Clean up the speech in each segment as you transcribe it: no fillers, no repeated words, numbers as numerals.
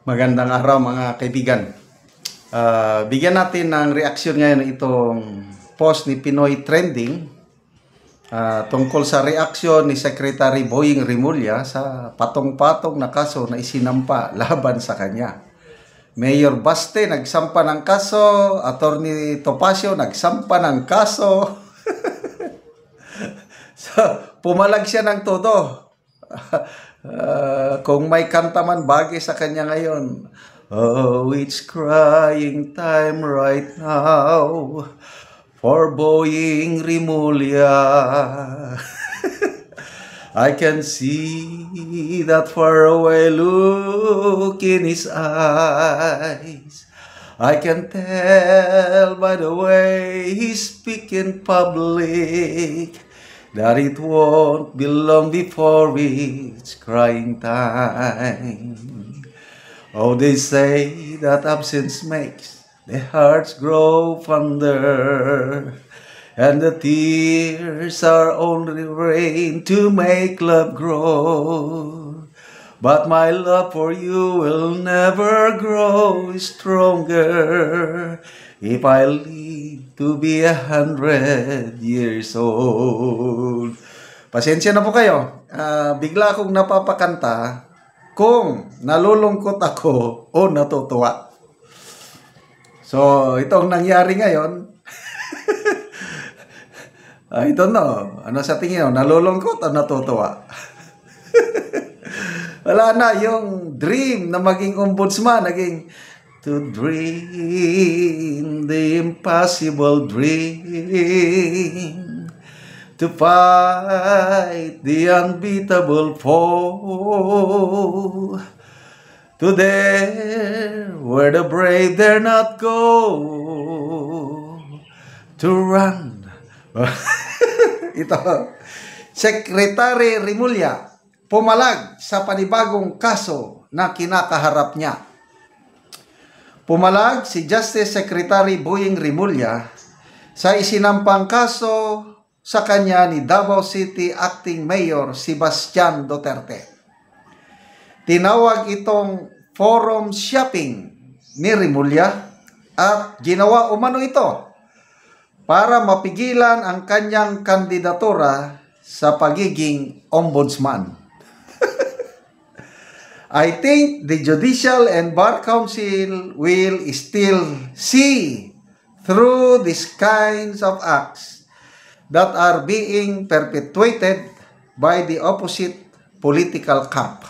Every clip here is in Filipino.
Magandang araw mga kaibigan. Bigyan natin ng reaksyon ngayon itong post ni Pinoy Trending tungkol sa reaksyon ni Secretary Boying Rimulya sa patong-patong na kaso na isinampa laban sa kanya. Mayor Baste nagsampa ng kaso, Attorney Topacio nagsampa ng kaso. So, pumalag siya ng todo. Kung may kanta man bagay sa kanya ngayon, oh, it's crying time right now for Boying Rimulya. I can see that faraway look in his eyes. I can tell by the way he speaks in public that it won't be long before it's crying time. Oh, they say that absence makes the hearts grow fonder, and the tears are only rain to make love grow. But my love for you will never grow stronger if I live to be 100 years old. Pasensya na po kayo. Bigla akong napapakanta kung nalulungkot ako o natutuwa. So, itong nangyari ngayon, I don't know. Ano sa tingin nyo? Nalulungkot o natutuwa? Wala na yung dream na maging ombudsman, naging to dream the impossible dream, to fight the unbeatable foe, to dare where the brave dare not go, to run. Ito, Secretary Rimulya pumalag sa panibagong kaso na kinakaharap niya. Pumalag si Justice Secretary Boying Rimulya sa isinampang kaso sa kanya ni Davao City Acting Mayor Sebastian Duterte. Tinawag itong forum shopping ni Rimulya at ginawa umano ito para mapigilan ang kanyang kandidatura sa pagiging ombudsman. I think the Judicial and Bar Council will still see through these kinds of acts that are being perpetuated by the opposite political camp.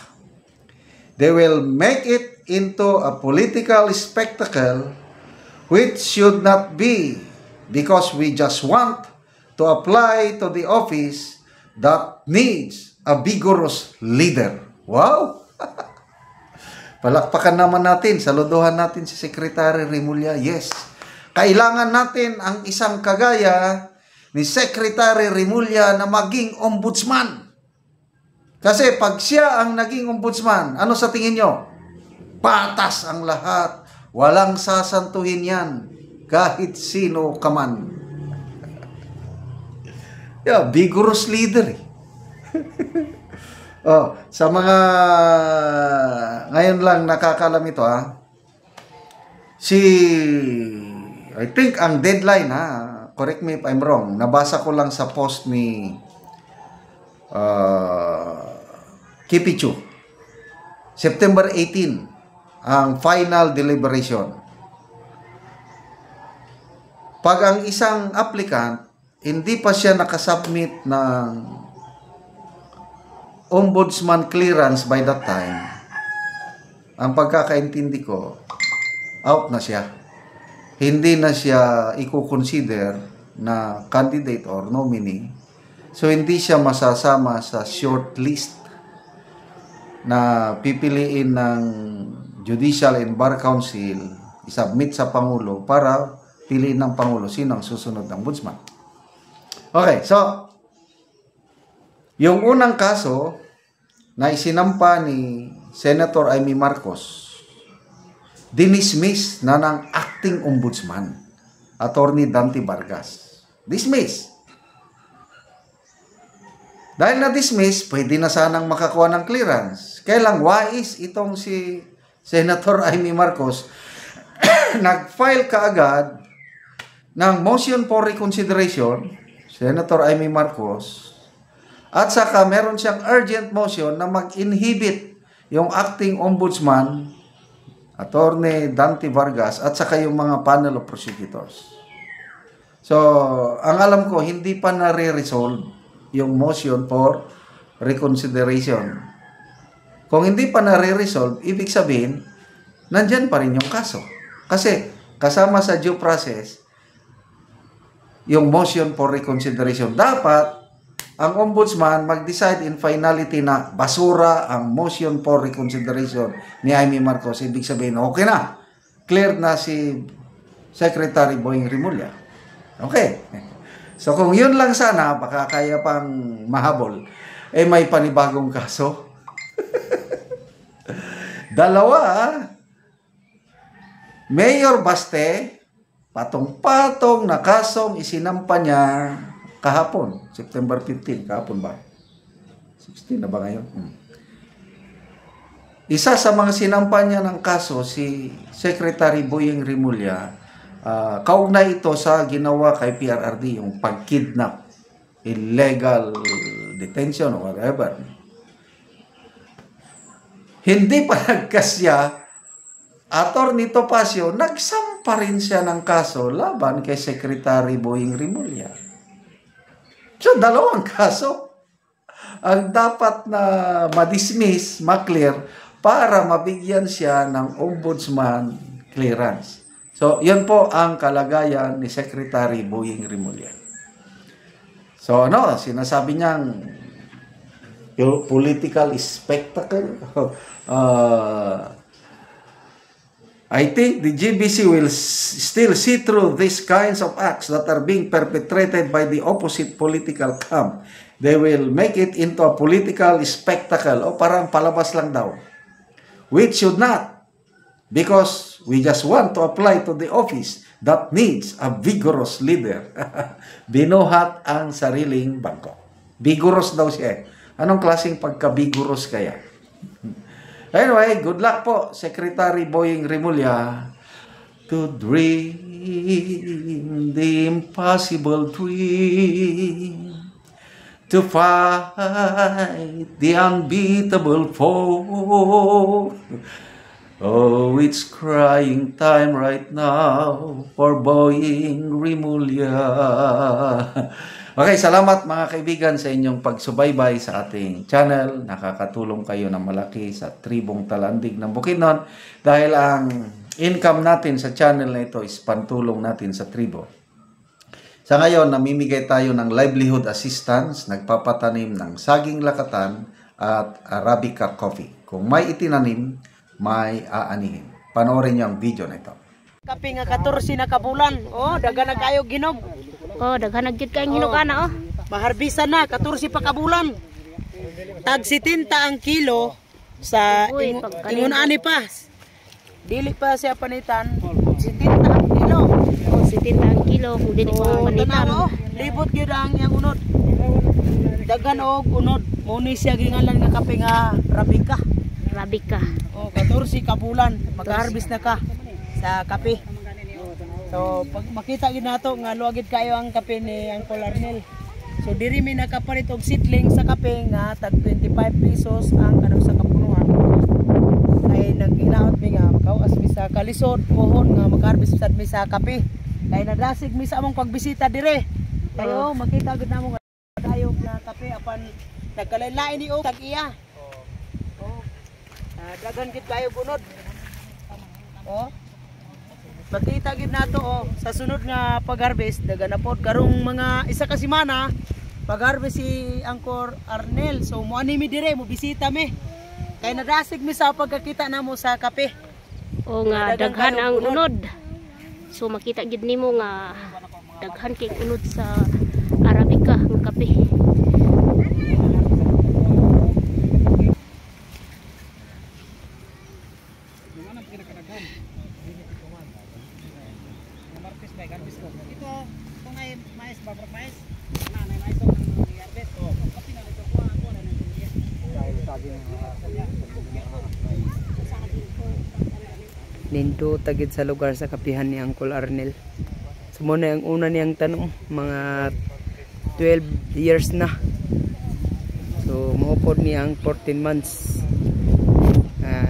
They will make it into a political spectacle which should not be, because we just want to apply to the office that needs a vigorous leader. Wow! Palakpakan naman natin, saluduhan natin si Secretary Rimulya. Yes, kailangan natin ang isang kagaya ni Secretary Rimulya na maging ombudsman. Kasi pag siya ang naging ombudsman, ano sa tingin nyo? Patas ang lahat. Walang sasantuhin yan. Kahit sino ka man. Yeah, vigorous leader. Oh, sa mga ngayon lang nakakalam ito I think ang deadline correct me if I'm wrong, nabasa ko lang sa post ni Kipichu. September 18 ang final deliberation. Pag ang isang applicant hindi pa siya nakasubmit ng ombudsman clearance by that time, ang pagkakaintindi ko, out na siya. Hindi na siya i-consider na candidate or nominee. So, hindi siya masasama sa short list na pipiliin ng Judicial and Bar Council, isubmit sa Pangulo para piliin ng Pangulo sino ang susunod ng ombudsman. Okay, so, yung unang kaso na isinampa ni Senator Amy Marcos, dinismiss na ng acting ombudsman, Attorney Dante Vargas. Dismiss. Dahil na-dismiss, pwede na sanang makakuha ng clearance. Kaya lang wais itong si Senator Amy Marcos, nag-file kaagad ng motion for reconsideration, Senator Amy Marcos, at saka meron siyang urgent motion na mag-inhibit yung acting ombudsman, Attorney Dante Vargas, at saka yung mga panel of prosecutors. So, ang alam ko, hindi pa nare-resolve yung motion for reconsideration. Kung hindi pa nare-resolve, ibig sabihin, nandyan pa rin yung kaso. Kasi, kasama sa due process, yung motion for reconsideration. Dapat, ang ombudsman mag-decide in finality na basura ang motion for reconsideration ni Amy Marcos. Ibig sabihin, okay na. Clear na si Secretary Boying Rimulya. Okay. So kung yun lang sana, baka kaya pang mahabol, may panibagong kaso. Dalawa, Mayor Baste, patong-patong na kasong isinampa niya kahapon, September 15, kahapon ba? 16 na ba ngayon? Isa sa mga sinampa niya ng kaso, si Secretary Boying Rimulya, kaugnay ito sa ginawa kay PRRD, yung pag-kidnap, illegal detention or whatever. Hindi pa nagkasya, Attorney Topacio, nagsampa rin siya ng kaso laban kay Secretary Boying Rimulya. So, dalawang kaso ang dapat na ma-dismiss, ma-clear, para mabigyan siya ng ombudsman clearance. So, yun po ang kalagayan ni Secretary Boying Rimulya. So, sinasabi niyang political spectacle. I think the GBC will still see through these kinds of acts that are being perpetrated by the opposite political camp. They will make it into a political spectacle. O parang palabas lang daw. Which should not. Because we just want to apply to the office that needs a vigorous leader. Binuhat ang sariling bangko. Vigorous daw siya. Anong klaseng pagka-vigorous kaya? Anyway, good luck po, Secretary Boying Rimulya, to dream the impossible dream, to fight the unbeatable foe. Oh, it's crying time right now for Boying Rimulya. Okay, salamat mga kaibigan sa inyong pagsubaybay sa ating channel. Nakakatulong kayo ng malaki sa tribong Talandig ng Bukidnon dahil ang income natin sa channel na ito is pantulong natin sa tribo. Sa ngayon, namimigay tayo ng livelihood assistance, nagpapatanim ng saging lakatan at Arabica coffee. Kung may itinanim, may aanihin. Panoorin niyo ang video na ito. Kape nga 14 na kabulan. Daghan na kayo ginog. Daghan na gyud kayong hinog ana Maharbisa na 14 pa kabulan. Tag 70 ang kilo sa ingon ani pa. Dili pa siya panitan. 70 ang kilo. 70 ang kilo kung dili pa panitan. Libot gyud ang yang unod. Daghan og unod. Muni siya gingalan nga kape nga Arabica. 14 kabulan mag-harvest na ka sa kape. So pag makita gid nato nga luagid kayo ang kape ni Uncle Arnel. So diri mi nakapalit og seedling sa kape nga tag 25 pesos ang kada sa kapunuan. Kay naginaot mi nga makawas mi sa kalisod pohon nga mag-harvest sad mi sa kape. Kay nadasig mi sa among pagbisita dire. Kayo makita gid namo kayo nga kape apan nagkalain-lain ni og tag iya. Dagan gid kayo gunod. Makita gid nato sa sunod nga pag-harvest dagan na pod karong mga isa ka semana pag-harvest si Uncle Arnel. So mo ani mi dire mo bisita mi. Kay nadasig mi sa pagkakita namo sa kape. Nga daghan ang unod. So makita gid nimo nga daghan kay unod sa Arabica nga kape. Nindo tagid sa lugar sa kapihan ni Uncle Arnel. So muna yung una niyang tanong, mga 12 years na. So maupod niya ang 14 months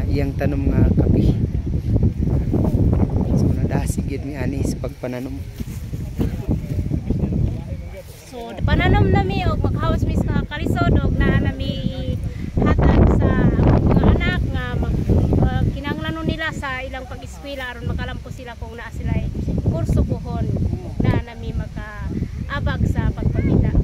iyang tanom nga kapi. So nadasig yun ni ani sa pagpananom. So pananom nami og maghawas mi sa kalisod og naa nami hatag sa mga anak nga kinahanglan nila sa ilang pag-eskwela aron makalampo sila kung naa sila kurso pohon na nami makaabag sa pagpaningkamot.